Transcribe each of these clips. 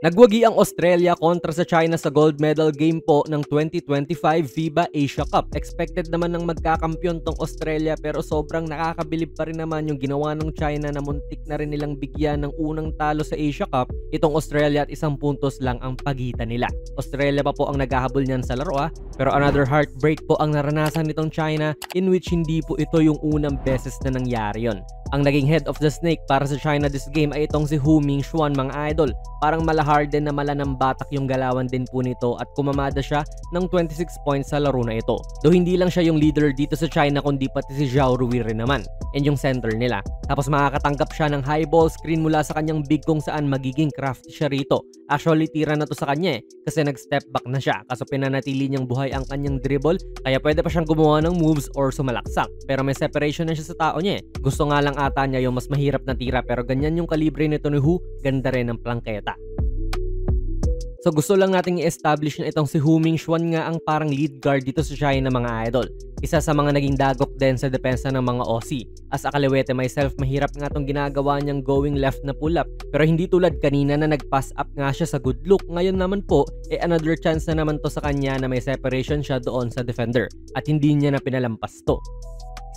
Nagwagi ang Australia kontra sa China sa gold medal game po ng 2025 FIBA Asia Cup. Expected naman ng magkakampyon tong Australia pero sobrang nakakabilib pa rin naman yung ginawa ng China na muntik na rin nilang bigyan ng unang talo sa Asia Cup itong Australia at 1 puntos lang ang pagitan nila. Australia pa po ang naghahabol niyan sa laro pero another heartbreak po ang naranasan nitong China in which hindi po ito yung unang beses na nangyari yon. Ang naging head of the snake para sa China this game ay itong si Hu Mingxuan mga idol. Parang malaharden na malanang batak yung galawan din po nito at kumamada siya ng 26 points sa laro na ito. Though hindi lang siya yung leader dito sa China kundi pati si Zhao Rui rin naman and yung center nila. Tapos makakatanggap siya ng high ball screen mula sa kanyang big kung saan magiging crafty siya rito. Actually tira na to sa kanya kasi nag-step back na siya kaso pinanatili niyang buhay ang kanyang dribble kaya pwede pa siyang gumawa ng moves or sumalaksak. Pero may separation na siya sa tao niya Gusto nga lang ata niya yung mas mahirap na tira pero ganyan yung kalibre nito ni Hu, ganda rin ng plangketa. So gusto lang nating i-establish na itong si Hu Mingxuan nga ang parang lead guard dito sa China mga idol. Isa sa mga naging dagok din sa depensa ng mga Aussie. As a Kaliwete myself, mahirap nga itong ginagawa niyang going left na pull up. Pero hindi tulad kanina na nag-pass up nga siya sa good look. Ngayon naman po, another chance na naman to sa kanya na may separation siya doon sa defender. At hindi niya na pinalampas to.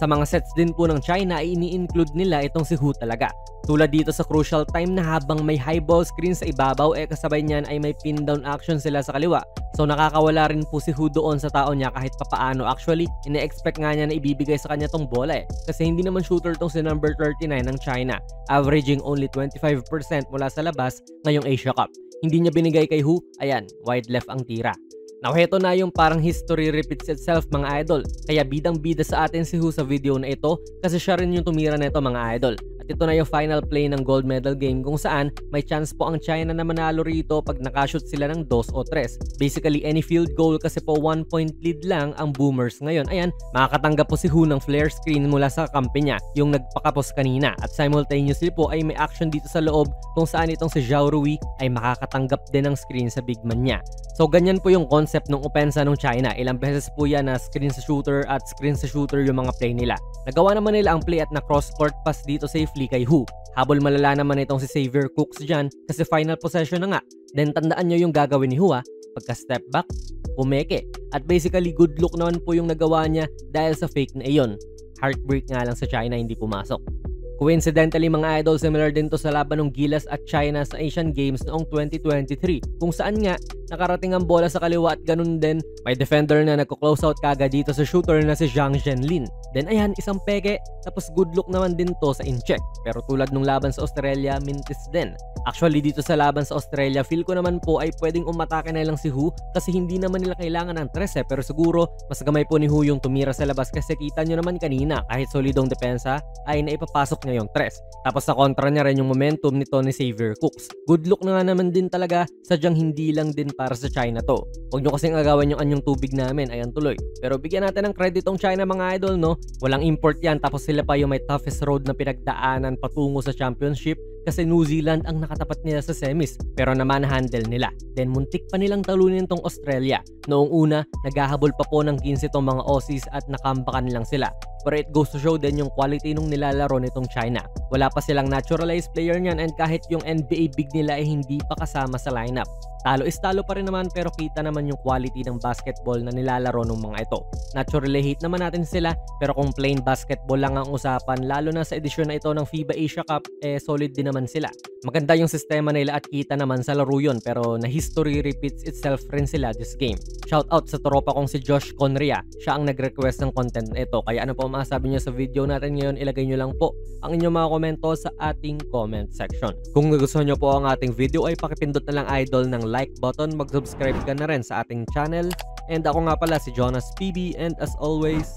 Sa mga sets din po ng China ay ini-include nila itong si Hu talaga. Tulad dito sa crucial time na habang may high ball screen sa ibabaw kasabay niyan ay may pin down action sila sa kaliwa. So nakakawala rin po si Hu doon sa tao niya kahit papaano. Actually, ine-expect nga niya na ibibigay sa kanya tong bola Kasi hindi naman shooter tong si number 39 ng China. Averaging only 25% mula sa labas ngayong Asia Cup. Hindi niya binigay kay Hu, ayan, wide left ang tira. Now, heto na yung parang history repeats itself mga idol. Kaya bidang-bida sa atin si Hu sa video na ito kasi siya rin yung tumira na ito mga idol. At ito na yung final play ng gold medal game kung saan may chance po ang China na manalo rito pag nakashoot sila ng 2 o 3. Basically, any field goal kasi po 1 point lead lang ang Boomers ngayon. Ayan, makakatanggap po si Hu ng flare screen mula sa kampi niya, yung nagpakapos kanina. At simultaneously po ay may action dito sa loob kung saan itong si Zhao Rui ay makakatanggap din ng screen sa big man niya. So ganyan po yung concept ng opensa ng China. Ilang beses po yan na screen sa shooter at screen sa shooter yung mga play nila. Nagawa naman nila ang play at na cross-court pass dito safely kay Hu. Habol malala naman itong si Xavier Cooks dyan kasi final possession na nga. Then tandaan nyo yung gagawin ni Hu pagka step back, pumeke. At basically good look naman po yung nagawa niya dahil sa fake na iyon. Heartbreak nga lang sa China hindi pumasok. Coincidentally mga idol, similar din to sa laban ng Gilas at China sa Asian Games noong 2023 kung saan nga nakarating ang bola sa kaliwa at ganun din may defender na nagko-close out kagad dito sa shooter na si Zhang Zhenlin. Then ayan, isang peke tapos good look naman din to sa in-check. Pero tulad nung laban sa Australia, mintis din. Actually dito sa laban sa Australia, feel ko naman po ay pwedeng umatake na lang si Hu kasi hindi naman nila kailangan ng tres pero siguro mas gamay po ni Hu yung tumira sa labas kasi kita nyo naman kanina kahit solidong depensa ay naipapasok niya yung tres. Tapos sa kontra niya rin yung momentum nito ni Xavier Cooks. Good look na nga naman din talaga, sadyang hindi lang din para sa China to. Huwag nyo kasing agawan yung anyong tubig namin, ayan tuloy. Pero bigyan natin ng credit tong China mga idol no, walang import yan tapos sila pa yung may toughest road na pinagdaanan patungo sa championship kasi New Zealand ang nakatapat nila sa semis pero naman handle nila. Then muntik pa nilang talunin tong Australia. Noong una, naghahabol pa po ng 15 tong mga Aussies at nakambakan lang sila. Pero it goes to show din yung quality nung nilalaro nitong China. Wala pa silang naturalized player niyan and kahit yung NBA big nila ay hindi pa kasama sa lineup. Talo is talo pa rin naman pero kita naman yung quality ng basketball na nilalaro ng mga ito. Naturally hate naman natin sila pero kung plain basketball lang ang usapan lalo na sa edisyon na ito ng FIBA Asia Cup solid din naman sila. Maganda yung sistema nila at kita naman sa laro yun pero na history repeats itself rin sila this game. Shout out sa tropa kong si Josh Conria. Siya ang nag-request ng content na ito kaya ano po masasabi niyo sa video natin ngayon ilagay nyo lang po ang inyong mga komento sa ating comment section. Kung nagustuhan nyo po ang ating video ay pakipindot na lang idol ng like button, mag-subscribe ka na rin sa ating channel and ako nga pala si Jonas PB and as always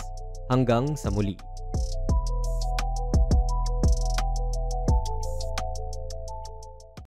hanggang sa muli.